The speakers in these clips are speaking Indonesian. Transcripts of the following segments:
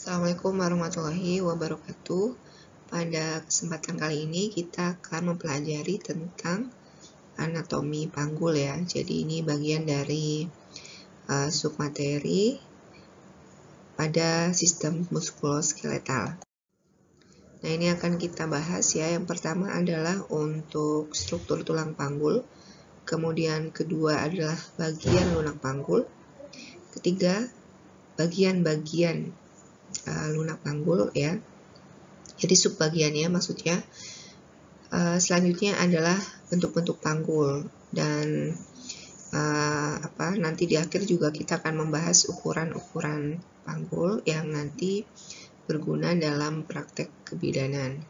Assalamualaikum warahmatullahi wabarakatuh. Pada kesempatan kali ini kita akan mempelajari tentang anatomi panggul ya. Jadi ini bagian dari submateri pada sistem muskuloskeletal. Nah, ini akan kita bahas ya. Yang pertama adalah untuk struktur tulang panggul. Kemudian kedua adalah bagian lunak panggul. Ketiga, bagian-bagian lunak panggul ya. Jadi subbagiannya maksudnya. Selanjutnya adalah bentuk-bentuk panggul dan nanti di akhir juga kita akan membahas ukuran-ukuran panggul yang nanti berguna dalam praktek kebidanan.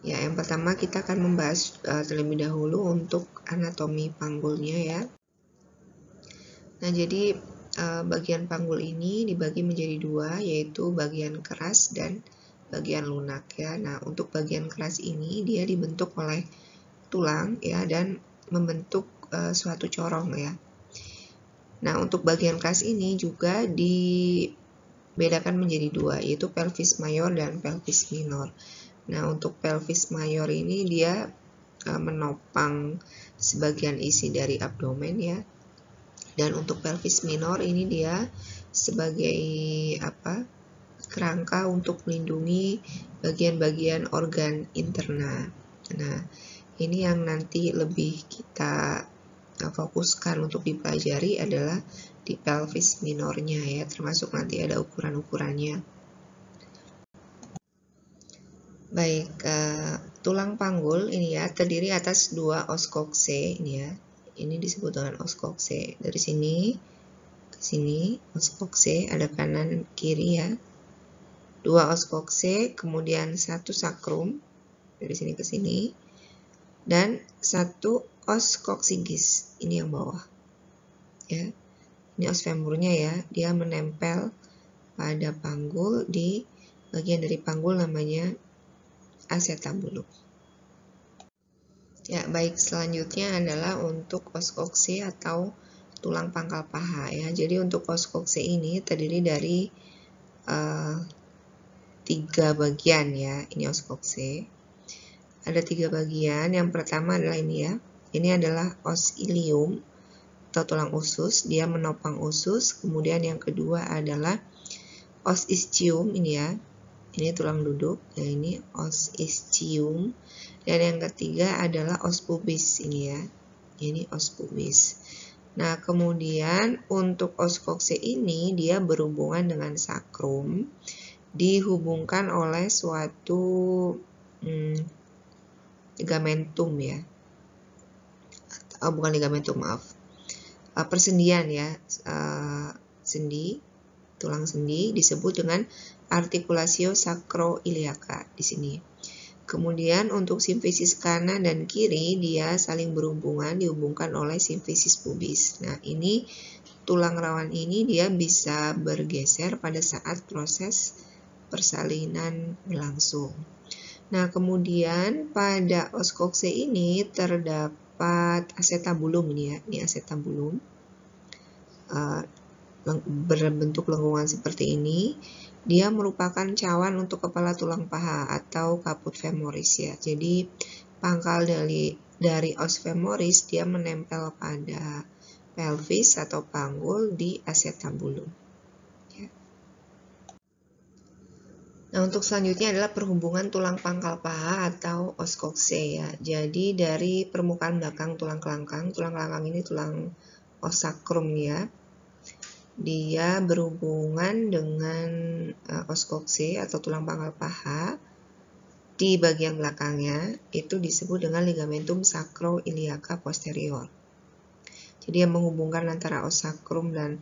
Ya, yang pertama kita akan membahas terlebih dahulu untuk anatomi panggulnya ya. Nah, jadi bagian panggul ini dibagi menjadi dua, yaitu bagian keras dan bagian lunak ya. Nah, untuk bagian keras ini dia dibentuk oleh tulang ya dan membentuk suatu corong ya. Nah, untuk bagian keras ini juga dibedakan menjadi dua, yaitu pelvis mayor dan pelvis minor. Nah, untuk pelvis mayor ini dia menopang sebagian isi dari abdomen ya. Dan untuk pelvis minor ini dia sebagai kerangka untuk melindungi bagian-bagian organ interna. Nah, ini yang nanti lebih kita fokuskan untuk dipelajari adalah di pelvis minornya ya, termasuk nanti ada ukuran-ukurannya. Baik, tulang panggul ini ya terdiri atas dua os coxae ini ya. Ini disebut dengan os coxae. Dari sini ke sini os coxae ada kanan kiri ya. Dua os coxae, kemudian satu sacrum dari sini ke sini, dan satu os coccygeus, ini yang bawah ya. Ini os femurnya ya, dia menempel pada panggul di bagian dari panggul namanya acetabulum. Ya, baik, selanjutnya adalah untuk os coxae atau tulang pangkal paha ya. Jadi untuk os coxae ini terdiri dari 3 bagian ya. Ini os coxae. Ada 3 bagian. Yang pertama adalah ini ya. Ini adalah os ilium atau tulang usus. Dia menopang usus. Kemudian yang kedua adalah os ischium ini ya. Ini tulang duduk. Nah, ini os ischium. Dan yang ketiga adalah os pubis ini ya. Ini os pubis. Nah, kemudian untuk os coxae ini dia berhubungan dengan sacrum, dihubungkan oleh suatu ligamentum ya. Bukan ligamentum, maaf. Persendian ya. Sendi, tulang sendi disebut dengan articulatio sacroiliaca di sini. Kemudian untuk simfisis kanan dan kiri dia saling berhubungan, dihubungkan oleh simfisis pubis. Nah, ini tulang rawan ini dia bisa bergeser pada saat proses persalinan berlangsung. Nah, kemudian pada os coxae ini terdapat acetabulum ini ya. Ini acetabulum. Berbentuk lengkungan seperti ini. Dia merupakan cawan untuk kepala tulang paha atau caput femoris ya. Jadi pangkal dari os femoris dia menempel pada pelvis atau panggul di acetabulum. Ya. Nah, untuk selanjutnya adalah perhubungan tulang pangkal paha atau os coxae ya. Jadi dari permukaan belakang tulang kelangkang ini tulang os sacrum ya. Dia berhubungan dengan os coxae atau tulang pangkal paha di bagian belakangnya, itu disebut dengan ligamentum sacroiliaca posterior. Jadi yang menghubungkan antara os sacrum dan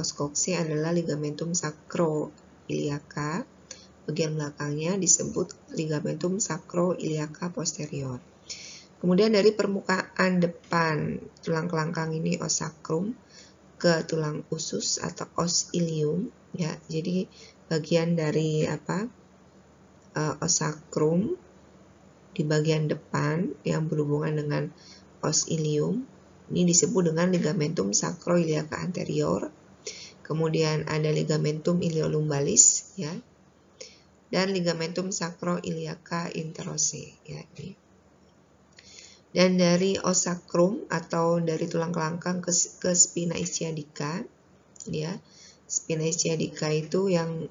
os coxae adalah ligamentum sacroiliaca. Bagian belakangnya disebut ligamentum sacroiliaca posterior. Kemudian dari permukaan depan tulang kelangkang ini os sacrum ke tulang usus atau os ilium ya. Jadi bagian dari os sacrum di bagian depan yang berhubungan dengan os ilium ini disebut dengan ligamentum sacroiliaca anterior. Kemudian ada ligamentum iliolumbalis ya. Dan ligamentum sacroiliaca interose ya ini. Dan dari os sacrum atau dari tulang kelangkang ke spina ischiadica ya. Spina ischiadica itu yang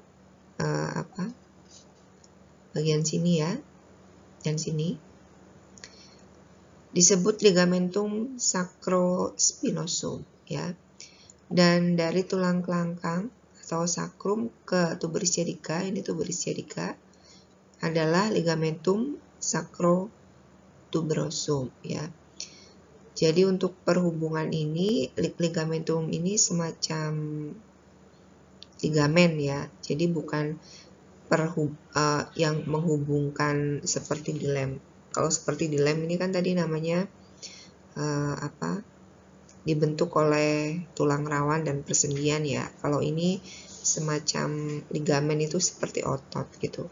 bagian sini ya. Dan sini disebut ligamentum sacrospinosum ya. Dan dari tulang kelangkang atau sacrum ke tuber ischiadica, ini tuber ischiadica adalah ligamentum sacrotuberosum ya. Jadi untuk perhubungan ini, ligamentum ini semacam ligamen ya. Jadi bukan yang menghubungkan seperti di lem. Kalau seperti di lem ini kan tadi namanya dibentuk oleh tulang rawan dan persendian ya. Kalau ini semacam ligamen itu seperti otot gitu.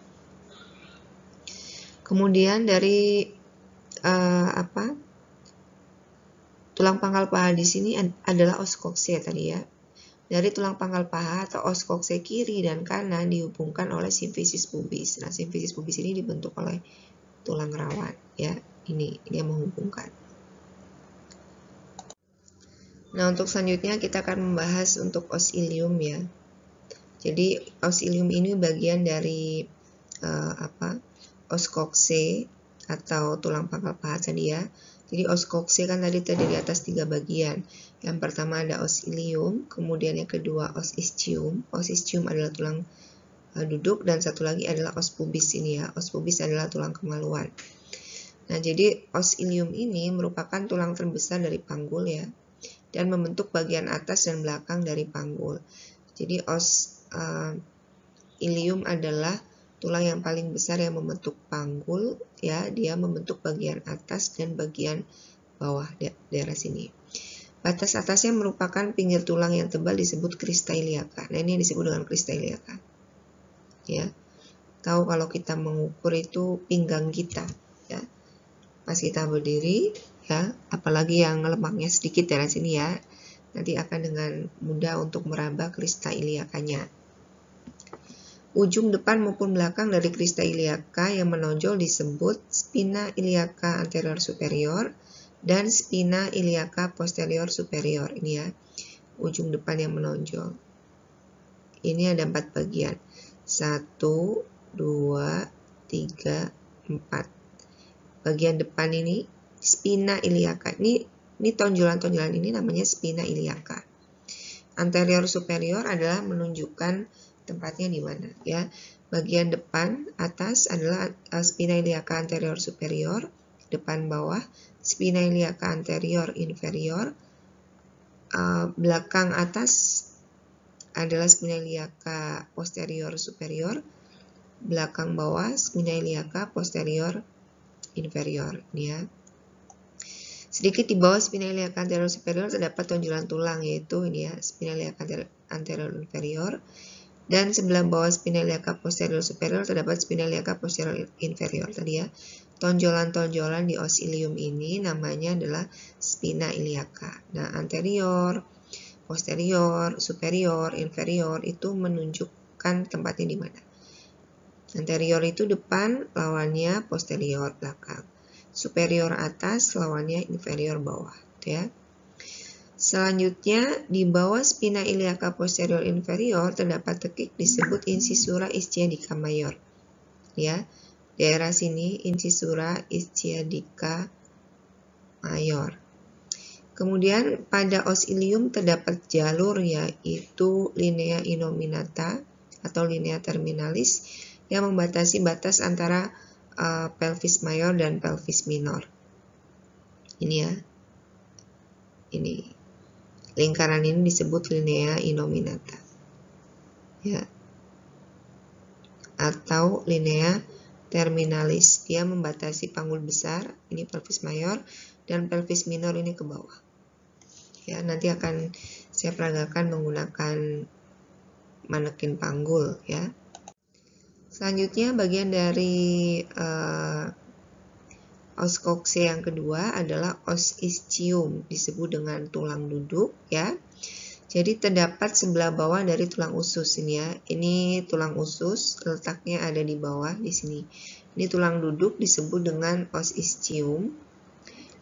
Kemudian dari tulang pangkal paha di sini adalah os coxae tadi ya. Dari tulang pangkal paha atau os coxae kiri dan kanan dihubungkan oleh simfisis pubis. Nah, simfisis pubis ini dibentuk oleh tulang rawan ya. Ini yang menghubungkan. Nah, untuk selanjutnya kita akan membahas untuk os ilium ya. Jadi os ilium ini bagian dari os coxae atau tulang pangkal paha tadi ya. Jadi os coxae kan tadi terdiri atas 3 bagian. Yang pertama ada os ilium, kemudian yang kedua os ischium. Os ischium adalah tulang duduk dan satu lagi adalah os pubis ini ya. Os pubis adalah tulang kemaluan. Nah, jadi os ilium ini merupakan tulang terbesar dari panggul ya. Dan membentuk bagian atas dan belakang dari panggul. Jadi os ilium adalah tulang yang paling besar yang membentuk panggul ya, dia membentuk bagian atas dan bagian bawah daerah sini. Batas atasnya merupakan pinggir tulang yang tebal disebut crista iliaca. Nah, ini yang disebut dengan crista iliaca. Ya. Tahu kalau kita mengukur itu pinggang kita ya. Pas kita berdiri ya, apalagi yang lemaknya sedikit dari sini ya, nanti akan dengan mudah untuk meraba crista iliacanya. Ujung depan maupun belakang dari crista iliaca yang menonjol disebut spina iliaca anterior superior dan spina iliaca posterior superior. Ini ya, ujung depan yang menonjol. Ini ada 4 bagian. 1, 2, 3, 4. Bagian depan ini spina iliaca. Ini tonjolan-tonjolan ini namanya spina iliaca. Anterior superior adalah menunjukkan tempatnya di mana ya. Bagian depan atas adalah spina iliaca anterior superior, depan bawah spina iliaca anterior inferior, belakang atas adalah spina iliaca posterior superior, belakang bawah spina iliaca posterior inferior ya. Sedikit di bawah spina iliaca anterior superior terdapat tonjolan tulang, yaitu ini ya, spina iliaca anterior inferior, dan sebelah bawah spina iliaca posterior superior terdapat spina iliaca posterior inferior tadi ya. Tonjolan-tonjolan di os ilium ini namanya adalah spina iliaca. Nah, anterior, posterior, superior, inferior itu menunjukkan tempatnya di mana. Anterior itu depan, lawannya posterior belakang. Superior atas, lawannya inferior bawah, ya. Selanjutnya, di bawah spina iliaca posterior inferior terdapat tekik disebut incisura ischiadica mayor. Ya, daerah sini incisura ischiadica mayor. Kemudian pada os ilium terdapat jalur, yaitu linea innominata atau linea terminalis yang membatasi batas antara pelvis mayor dan pelvis minor. Ini ya, ini lingkaran ini disebut linea innominata, ya, atau linea terminalis. Dia membatasi panggul besar, ini pelvis mayor, dan pelvis minor ini ke bawah. Ya, nanti akan saya peragakan menggunakan manekin panggul, ya. Selanjutnya bagian dari os coxae yang kedua adalah os ischium, disebut dengan tulang duduk ya. Jadi terdapat sebelah bawah dari tulang usus ini ya. Ini tulang usus, letaknya ada di bawah di sini. Ini tulang duduk disebut dengan os ischium.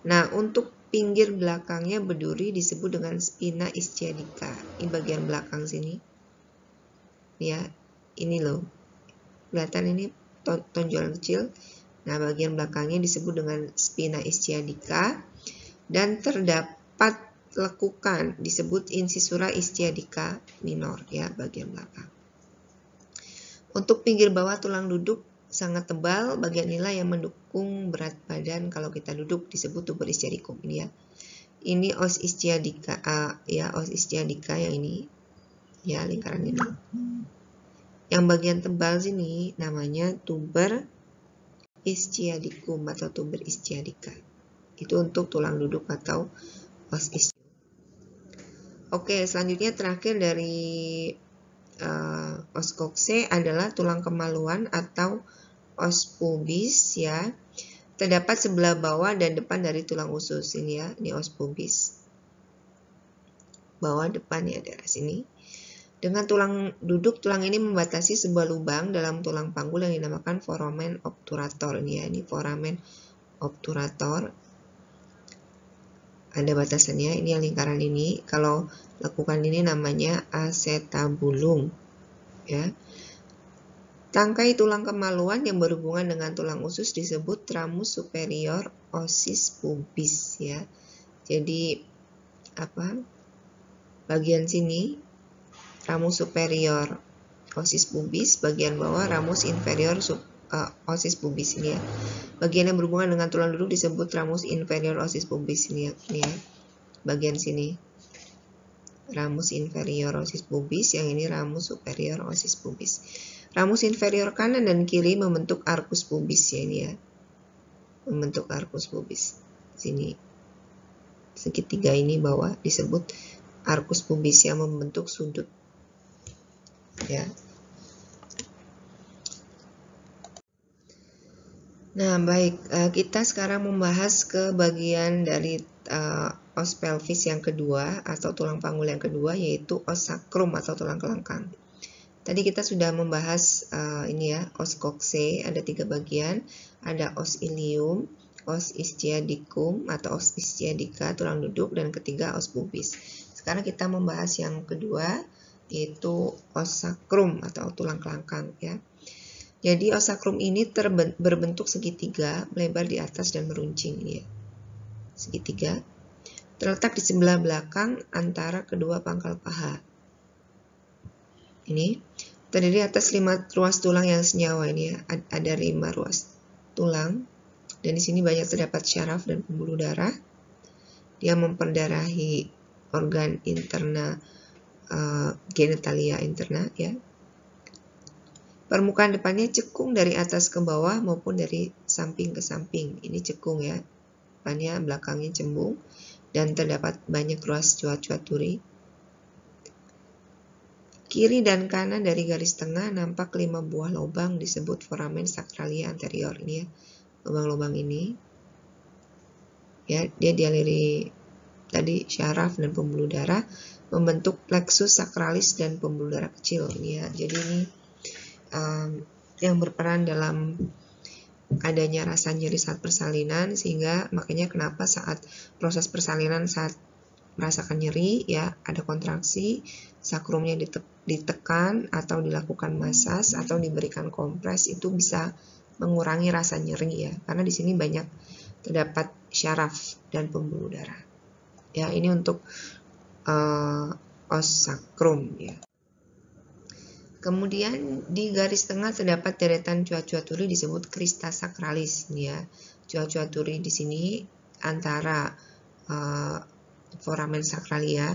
Nah, untuk pinggir belakangnya berduri disebut dengan spina ischiadica. Ini bagian belakang sini. Ya, ini loh. Kelihatan ini tonjolan kecil. Nah, bagian belakangnya disebut dengan spina ischiadica. Dan terdapat lekukan disebut incisura ischiadica minor ya, bagian belakang. Untuk pinggir bawah tulang duduk sangat tebal, bagian inilah yang mendukung berat badan kalau kita duduk disebut tuber ischiadicum ini ya. Ini os ischiadica ya, os ischiadica yang ini ya, lingkaran ini. Yang bagian tebal sini namanya tuber ischiadicum atau tuber ischiadica. Itu untuk tulang duduk atau os ischiadica. Oke, selanjutnya terakhir dari os coxae adalah tulang kemaluan atau os pubis ya. Terdapat sebelah bawah dan depan dari tulang usus ini ya. Ini os pubis. Bawah depan ya, daerah sini. Dengan tulang duduk, tulang ini membatasi sebuah lubang dalam tulang panggul yang dinamakan foramen obturator ini ya. Ini foramen obturator. Ada batasannya, ini yang lingkaran ini. Kalau lekukan ini namanya acetabulum ya. Tangkai tulang kemaluan yang berhubungan dengan tulang usus disebut ramus superior ossis pubis ya. Jadi apa? Bagian sini ramus superior ossis pubis, bagian bawah ramus inferior ossis pubis ini ya. Bagian yang berhubungan dengan tulang duduk disebut ramus inferior ossis pubis ini ya. Bagian sini ramus inferior ossis pubis, yang ini ramus superior ossis pubis. Ramus inferior kanan dan kiri membentuk arcus pubis ya, ini ya. Membentuk arcus pubis. Sini segitiga ini bawah disebut arcus pubis yang membentuk sudut ya. Nah, baik, kita sekarang membahas ke bagian dari os pelvis yang kedua atau tulang panggul yang kedua, yaitu os sacrum atau tulang kelangkang. Tadi kita sudah membahas ini ya, os coxae, ada 3 bagian, ada os ilium, os ischiadicum atau os ischiadica, tulang duduk, dan ketiga os pubis. Sekarang kita membahas yang kedua, yaitu os sacrum atau tulang kelangkang ya. Jadi os sacrum ini berbentuk segitiga, melebar di atas dan meruncing ini ya. Segitiga. Terletak di sebelah belakang antara kedua pangkal paha. Ini terdiri atas 5 ruas tulang yang senyawa ini ya. Ada 5 ruas tulang. Dan di sini banyak terdapat syaraf dan pembuluh darah. Dia memperdarahi organ interna genitalia interna ya. Permukaan depannya cekung dari atas ke bawah maupun dari samping ke samping. Ini cekung ya. Depannya, belakangnya cembung. Dan terdapat banyak ruas cuat-cuat duri. Kiri dan kanan dari garis tengah nampak 5 buah lubang disebut foramen sacralia anterior. Ini ya, lubang-lubang ini. Ya, dia dialiri tadi syaraf dan pembuluh darah membentuk plexus sacralis dan pembuluh darah kecil. Ini ya. Jadi ini yang berperan dalam adanya rasa nyeri saat persalinan, sehingga makanya kenapa saat proses persalinan saat merasakan nyeri ya, ada kontraksi, sakrumnya ditekan atau dilakukan masas atau diberikan kompres, itu bisa mengurangi rasa nyeri ya, karena di sini banyak terdapat syaraf dan pembuluh darah. Ya, ini untuk os sacrum ya. Kemudian di garis tengah terdapat deretan cuat-cuat duri disebut crista sacralis ya. Cuat-cuat duri di sini antara foramen sacralia,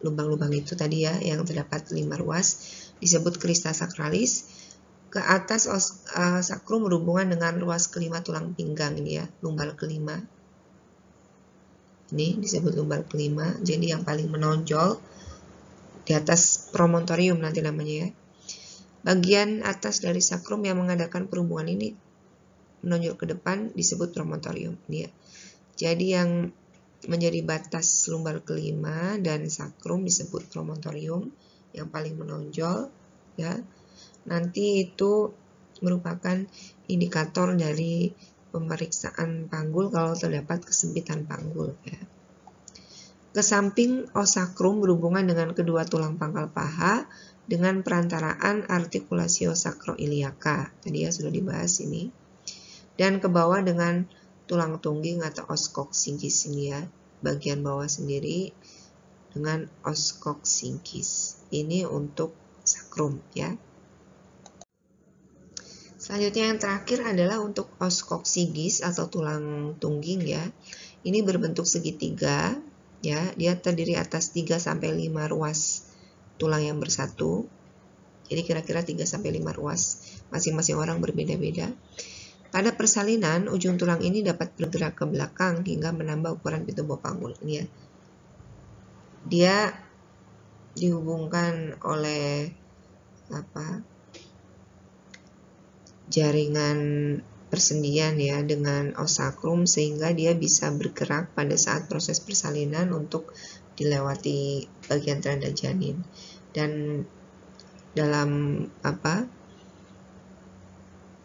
lubang-lubang itu tadi ya, yang terdapat 5 ruas disebut crista sacralis. Ke atas sacrum berhubungan dengan ruas kelima tulang pinggang ini ya, lumbar kelima. Ini disebut lumbar kelima. Jadi yang paling menonjol di atas promontorium nanti namanya ya. Bagian atas dari sacrum yang mengadakan perhubungan ini menonjol ke depan disebut promontorium. Ini ya. Jadi yang menjadi batas lumbar kelima dan sakrum disebut promontorium yang paling menonjol ya. Nanti itu merupakan indikator dari pemeriksaan panggul kalau terdapat kesempitan panggul ya. Ke samping os sakrum berhubungan dengan kedua tulang pangkal paha dengan perantaraan artikulasi os sakroiliaka. Tadi ya sudah dibahas ini. Dan ke bawah dengan tulang tungging atau os coccygeus ini ya, bagian bawah sendiri dengan os coccygeus. Ini untuk sakrum ya. Selanjutnya yang terakhir adalah untuk os coccygeus atau tulang tungging ya. Ini berbentuk segitiga ya, dia terdiri atas 3 sampai 5 ruas tulang yang bersatu. Jadi kira-kira 3 sampai 5 ruas. Masing-masing orang berbeda-beda. Pada persalinan, ujung tulang ini dapat bergerak ke belakang hingga menambah ukuran pintu bawah panggul. Ini ya. Dia dihubungkan oleh jaringan persendian ya dengan os sakrum sehingga dia bisa bergerak pada saat proses persalinan untuk dilewati bagian tanda janin. Dan dalam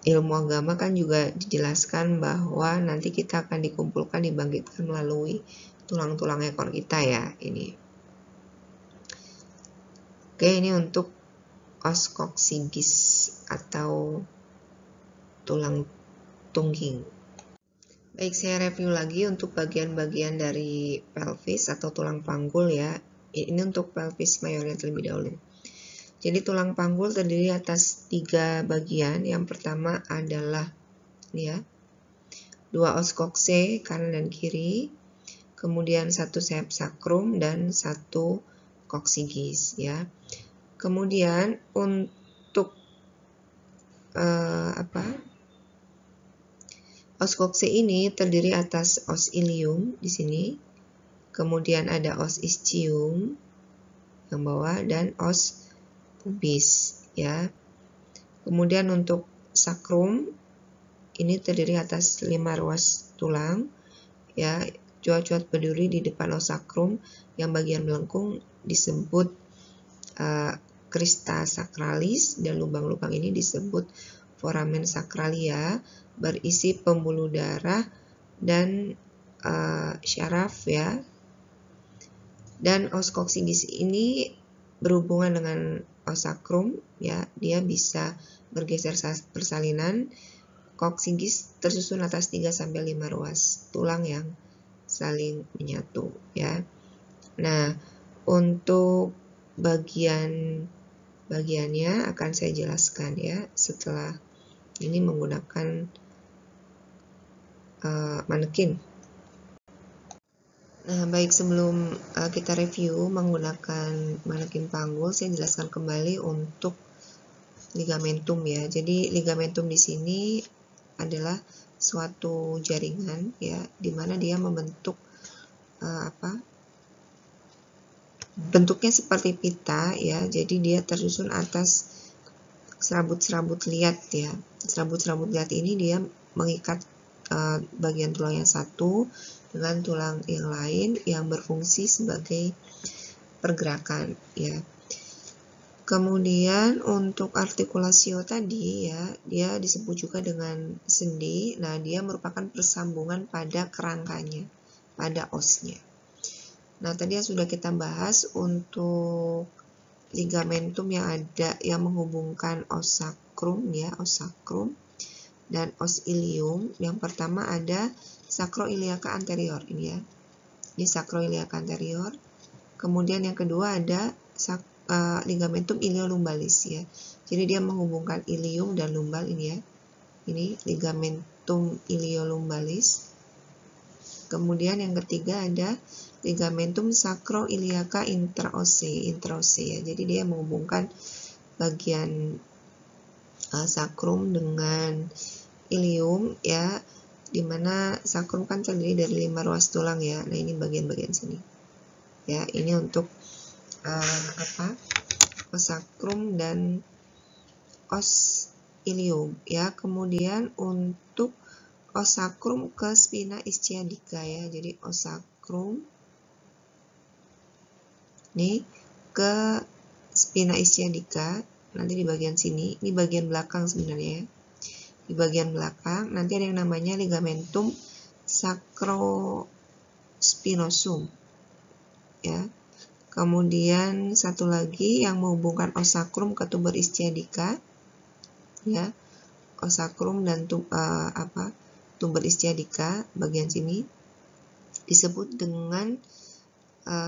ilmu agama kan juga dijelaskan bahwa nanti kita akan dikumpulkan, dibangkitkan melalui tulang-tulang ekor kita ya ini. Oke, ini untuk os coccygeus atau tulang tungging. Baik, saya review lagi untuk bagian-bagian dari pelvis atau tulang panggul ya. Ini untuk pelvis mayornya terlebih dahulu. Jadi tulang panggul terdiri atas 3 bagian. Yang pertama adalah ini ya, 2 os coccyx kanan dan kiri, kemudian 1 sayap sakrum dan 1 coccygeus ya. Kemudian untuk os coccyx ini terdiri atas os ilium di sini, kemudian ada os ischium yang bawah dan os pubis ya. Kemudian untuk sakrum ini terdiri atas 5 ruas tulang ya, cuat-cuat berduri di depan os sakrum yang bagian melengkung disebut crista sacralis dan lubang-lubang ini disebut foramen sacralia, berisi pembuluh darah dan syaraf ya. Dan os coccygeus ini berhubungan dengan os sakrum ya, dia bisa bergeser saat persalinan. Coccygeus tersusun atas 3 sampai 5 ruas tulang yang saling menyatu ya. Nah, untuk bagiannya akan saya jelaskan ya setelah ini menggunakan manekin. Nah, baik, sebelum kita review menggunakan manekin panggul, saya jelaskan kembali untuk ligamentum ya. Jadi ligamentum di sini adalah suatu jaringan ya, di mana dia membentuk bentuknya seperti pita ya. Jadi dia tersusun atas serabut-serabut liat ya. Serabut-serabut liat ini dia mengikat bagian tulang yang satu dengan tulang yang lain yang berfungsi sebagai pergerakan ya. Kemudian untuk artikulasio tadi ya, dia disebut juga dengan sendi. Nah, dia merupakan persambungan pada kerangkanya, pada osnya. Nah, tadi yang sudah kita bahas untuk ligamentum yang ada yang menghubungkan os sakrum ya, os sakrum dan os ilium. Yang pertama ada sakroiliaka anterior ini ya. Ini sakroiliaka anterior. Kemudian yang kedua ada ligamentum iliolumbalis ya. Jadi dia menghubungkan ilium dan lumbal ini ya. Ini ligamentum iliolumbalis. Kemudian yang ketiga ada ligamentum sakroiliaka intraosse ya. Jadi dia menghubungkan bagian sakrum dengan ilium ya, dimana sakrum kan terdiri dari 5 ruas tulang ya. Nah, ini bagian-bagian sini ya. Ini untuk os sakrum dan os ilium ya. Kemudian untuk os sakrum ke spina ischiadica ya. Jadi os osakrum nih ke spina ischiadica, nanti di bagian sini, ini bagian belakang sebenarnya ya. Di bagian belakang nanti ada yang namanya ligamentum sacrospinosum ya. Kemudian satu lagi yang menghubungkan osakrum ke tuber ischiadica ya. Osakrum dan tuber ischiadica bagian sini disebut dengan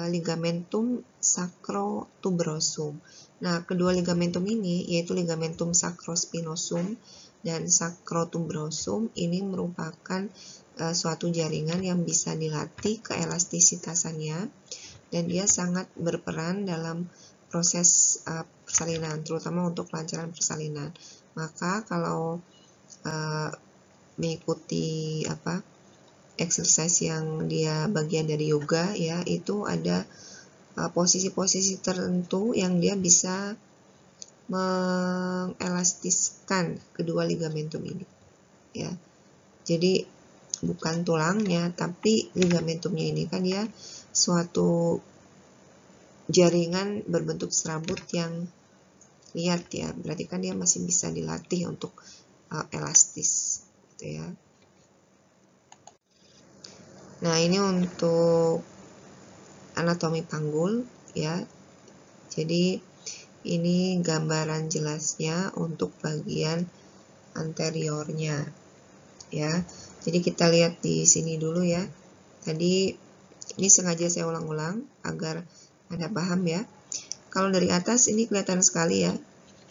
ligamentum sacrotuberosum. Nah, kedua ligamentum ini yaitu ligamentum sacrospinosum dan sacrotuberosum ini merupakan suatu jaringan yang bisa dilatih keelastisitasannya dan dia sangat berperan dalam proses persalinan, terutama untuk kelancaran persalinan. Maka kalau mengikuti exercise yang dia bagian dari yoga ya, itu ada posisi-posisi tertentu yang dia bisa mengelastiskan kedua ligamentum ini ya. Jadi bukan tulangnya tapi ligamentumnya ini kan dia suatu jaringan berbentuk serabut yang lihat ya, berarti kan dia masih bisa dilatih untuk elastis gitu ya. Nah, ini untuk anatomi panggul ya. Jadi ini gambaran jelasnya untuk bagian anteriornya ya. Jadi kita lihat di sini dulu ya. Tadi ini sengaja saya ulang-ulang agar Anda paham ya. Kalau dari atas ini kelihatan sekali ya.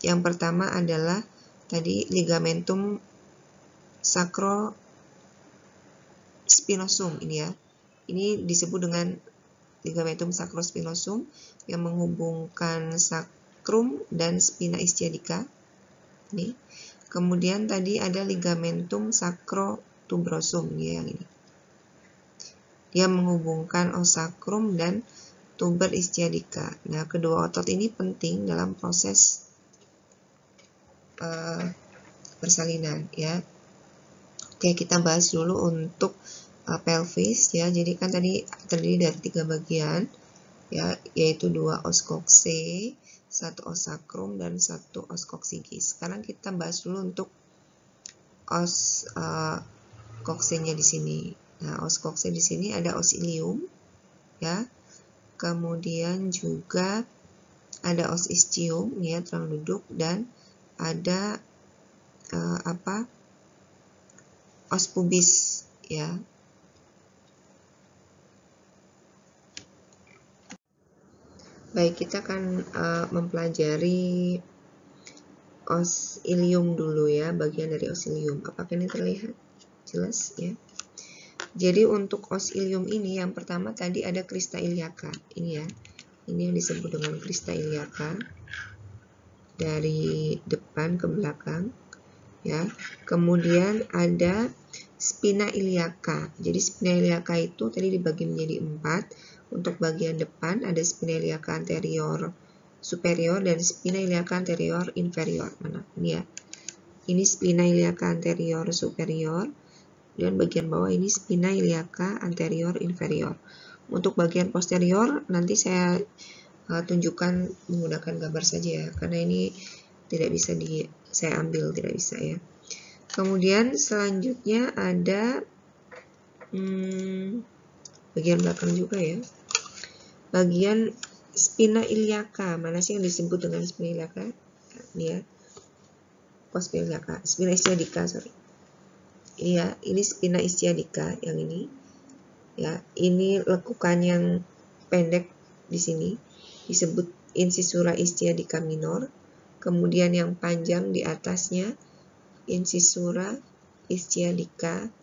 Yang pertama adalah tadi ligamentum sacrospinosum ini ya. Ini disebut dengan ligamentum sacrospinosum yang menghubungkan sacrum dan spina ischiadica. Nih. Kemudian tadi ada ligamentum sacrotuberosum ya, yang ini. Dia menghubungkan osakrum dan tuber ischiadica. Nah, kedua otot ini penting dalam proses persalinan ya. Oke, kita bahas dulu untuk pelvis ya. Jadi kan tadi terdiri dari 3 bagian ya, yaitu 2 os coxae, 1 os sacrum dan 1 os coccygeus. Sekarang kita bahas dulu untuk os coxae-nya di sini. Nah, os coxae di sini ada os ilium ya. Kemudian juga ada os ischium ya, tulang duduk, dan ada os pubis ya. Baik, kita akan mempelajari os ilium dulu ya, bagian dari os ilium. Apakah ini terlihat jelas ya? Jadi untuk os ilium ini yang pertama tadi ada crista iliaca. Ini ya. Ini yang disebut dengan crista iliaca. Dari depan ke belakang ya. Kemudian ada spina iliaca. Jadi spina iliaca itu tadi dibagi menjadi 4. Untuk bagian depan ada spina iliaca anterior superior dan spina iliaca anterior inferior. Mana? Ini ya. Ini spina iliaca anterior superior dan bagian bawah ini spina iliaca anterior inferior. Untuk bagian posterior nanti saya tunjukkan menggunakan gambar saja ya, karena ini tidak bisa saya ambil, tidak bisa ya. Kemudian selanjutnya ada bagian belakang juga ya. Bagian spina iliaca, mana sih yang disebut dengan spina iliaca? Ini ya. Spina iliaca, spina ischiadica, sorry. Iya, ini spina ischiadica yang ini. Ya, ini lekukan yang pendek di sini disebut incisura ischiadica minor. Kemudian yang panjang di atasnya incisura ischiadica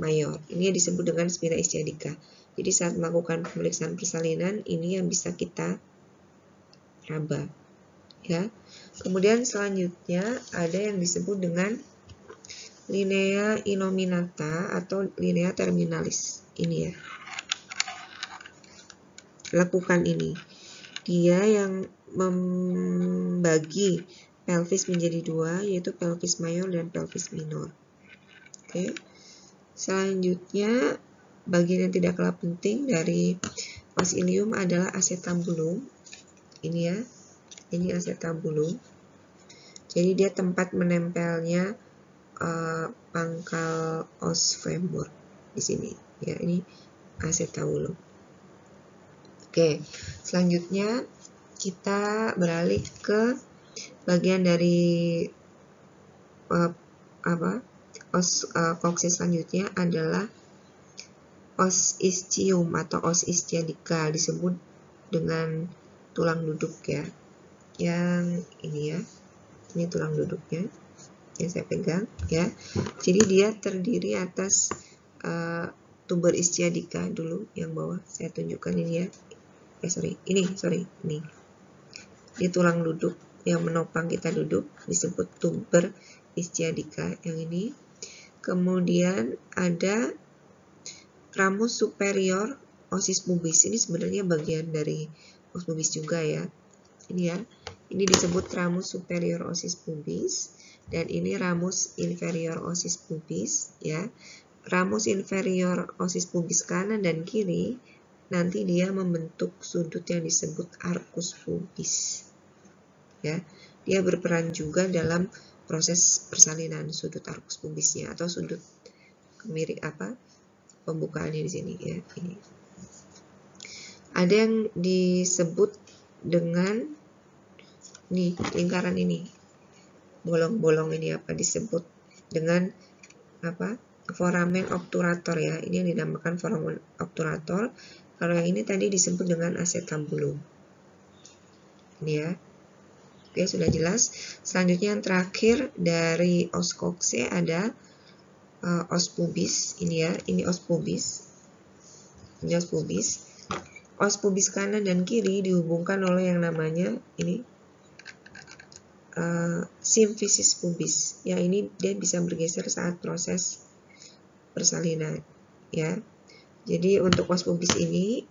mayor. Ini disebut dengan spina ischiadica. Jadi saat melakukan pemeriksaan persalinan ini yang bisa kita raba. Ya. Kemudian selanjutnya ada yang disebut dengan linea innominata atau linea terminalis. Ini ya. Lekukan ini. Dia yang membagi pelvis menjadi 2, yaitu pelvis mayor dan pelvis minor. Oke. Selanjutnya bagian yang tidak kalah penting dari os ilium adalah acetabulum. Ini ya, ini acetabulum. Jadi dia tempat menempelnya pangkal os femur di sini. Ya, ini acetabulum. Oke, selanjutnya kita beralih ke bagian dari os koksis selanjutnya adalah os ischium atau os ischiadica, disebut dengan tulang duduk ya. Yang ini ya, ini tulang duduknya yang saya pegang ya. Jadi dia terdiri atas tuber ischiadica dulu yang bawah saya tunjukkan ini ya. Ini tulang duduk yang menopang kita duduk disebut tuber ischiadica yang ini. Kemudian ada ramus superior osis pubis. Ini sebenarnya bagian dari os pubis juga ya. Ini ya. Ini disebut ramus superior osis pubis dan ini ramus inferior osis pubis ya. Ramus inferior osis pubis kanan dan kiri nanti dia membentuk sudut yang disebut arcus pubis. Ya. Dia berperan juga dalam proses persalinan sudut arcus pubisnya atau sudut kemiri pembukaannya di sini ya. Ini ada yang disebut dengan nih lingkaran ini, bolong-bolong ini disebut dengan foramen obturator ya. Ini yang dinamakan foramen obturator. Kalau yang ini tadi disebut dengan acetabulum. Ini ya. Oke, sudah jelas. Selanjutnya yang terakhir dari os coxae ada os pubis. Ini ya, ini os pubis. Ini os pubis. Os pubis kanan dan kiri dihubungkan oleh yang namanya ini symphysis pubis. Ya, ini dia bisa bergeser saat proses persalinan ya. Jadi untuk os pubis ini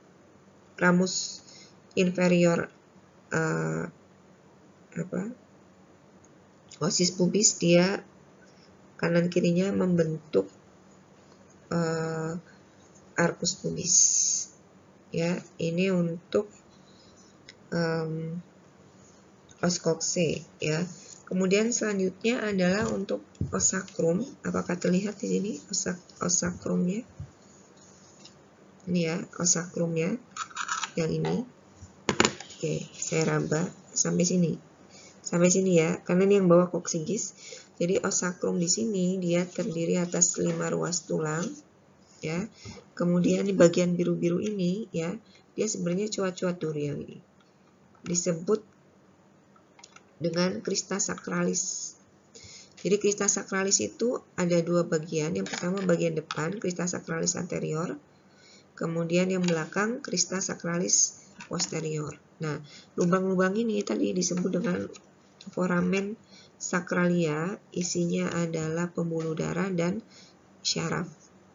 ramus inferior osis pubis dia kanan kirinya membentuk arcus pubis ya. Ini untuk os coxae ya. Kemudian selanjutnya adalah untuk os sacrum. Apakah terlihat di sini os sacrumnya? Ini ya, os sacrumnya yang ini. Oke, saya raba sampai sini. Sampai sini ya, karena ini yang bawah koksigis. Jadi os sacrum di sini dia terdiri atas 5 ruas tulang ya. Kemudian di bagian biru-biru ini ya, dia sebenarnya cuat-cuat duri yang ini. Disebut dengan crista sacralis. Jadi crista sacralis itu ada 2 bagian. Yang pertama bagian depan, crista sacralis anterior. Kemudian yang belakang, crista sacralis posterior. Nah, lubang-lubang ini tadi disebut dengan foramen sacralia, isinya adalah pembuluh darah dan syaraf.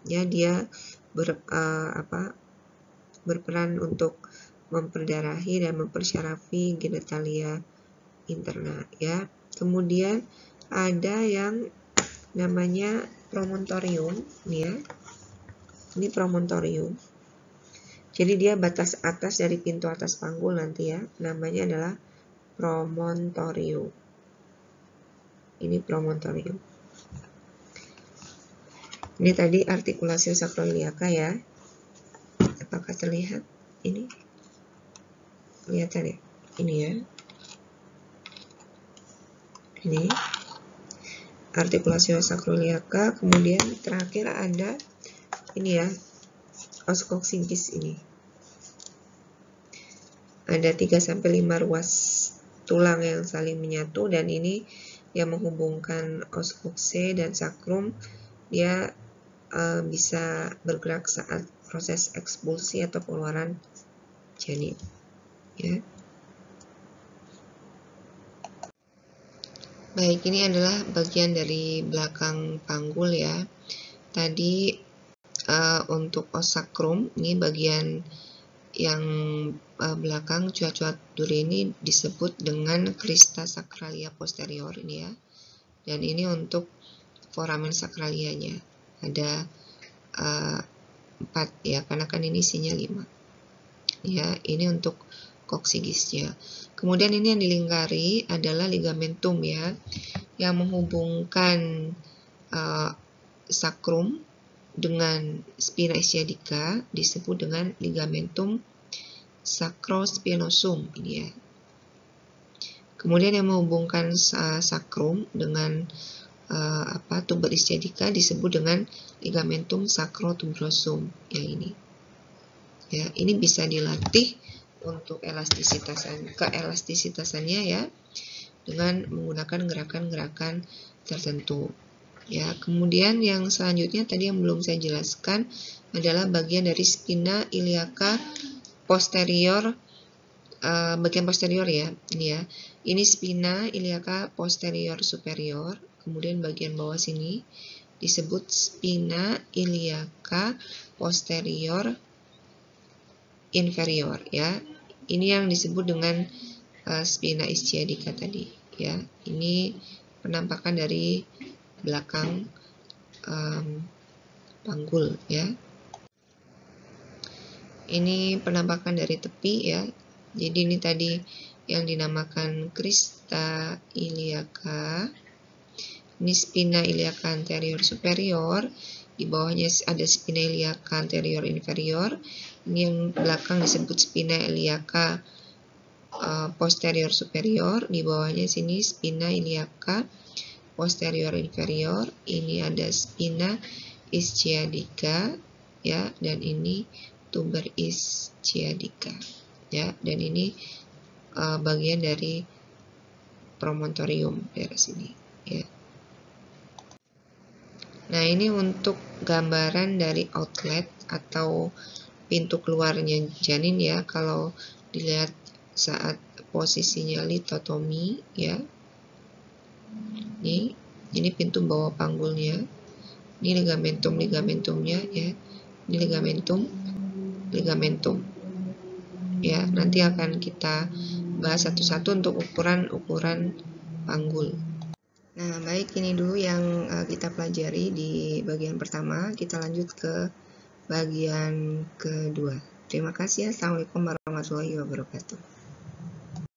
Ya, dia berperan untuk memperdarahi dan mempersyarafi genitalia interna ya. Kemudian ada yang namanya promontorium nih ya. Ini promontorium. Jadi dia batas atas dari pintu atas panggul nanti ya. Namanya adalah promontorium. Ini promontorium. Ini tadi artikulasi sacroiliaca ya. Apakah terlihat? Ini kelihatan ya? Ini ya. Ini artikulasi sacroiliaca. Kemudian terakhir ada ini ya, os coxigis ini. Ada 3-5 ruas tulang yang saling menyatu dan ini yang menghubungkan os coxae dan sacrum. Dia bisa bergerak saat proses ekspulsi atau pengeluaran janin ya. Baik, ini adalah bagian dari belakang panggul ya. Tadi untuk os sacrum, ini bagian yang belakang cuat-cuat duri ini disebut dengan crista sacralia posterior ini ya. Dan ini untuk foramen sacralianya. Ada 4 ya, karena kan ini isinya 5. Ya, ini untuk koksigisnya. Kemudian ini yang dilingkari adalah ligamentum ya, yang menghubungkan sakrum dengan spina ischiadica disebut dengan ligamentum sacrospinosum ini ya. Kemudian yang menghubungkan sakrum dengan tuber ischiadica disebut dengan ligamentum sacrotuberosum yang ini. Ya, ini bisa dilatih untuk keelastisitasannya ya dengan menggunakan gerakan-gerakan tertentu. Ya, kemudian yang selanjutnya tadi yang belum saya jelaskan adalah bagian dari spina iliaca posterior, bagian posterior ya, ini ya. Ini spina iliaca posterior superior, kemudian bagian bawah sini disebut spina iliaca posterior inferior ya. Ini yang disebut dengan spina ischiadica tadi ya. Ini penampakan dari belakang panggul ya. Ini penampakan dari tepi ya. Jadi ini tadi yang dinamakan crista iliaca. Ini spina iliaca anterior superior. Di bawahnya ada spina iliaca anterior inferior. Ini yang belakang disebut spina iliaca posterior superior. Di bawahnya sini spina iliaca posterior inferior. Ini ada spina ischiadica ya, dan ini tuber ischiadica ya, dan ini bagian dari promontorium daerah sini ya. Nah, ini untuk gambaran dari outlet atau pintu keluarnya janin ya, kalau dilihat saat posisinya litotomi ya. Ini pintu bawah panggulnya. Ini ligamentumnya ya. Ini ligamentum. Ya, nanti akan kita bahas satu-satu untuk ukuran panggul. Nah, baik, ini dulu yang kita pelajari di bagian pertama. Kita lanjut ke bagian kedua. Terima kasih. Assalamualaikum warahmatullahi wabarakatuh.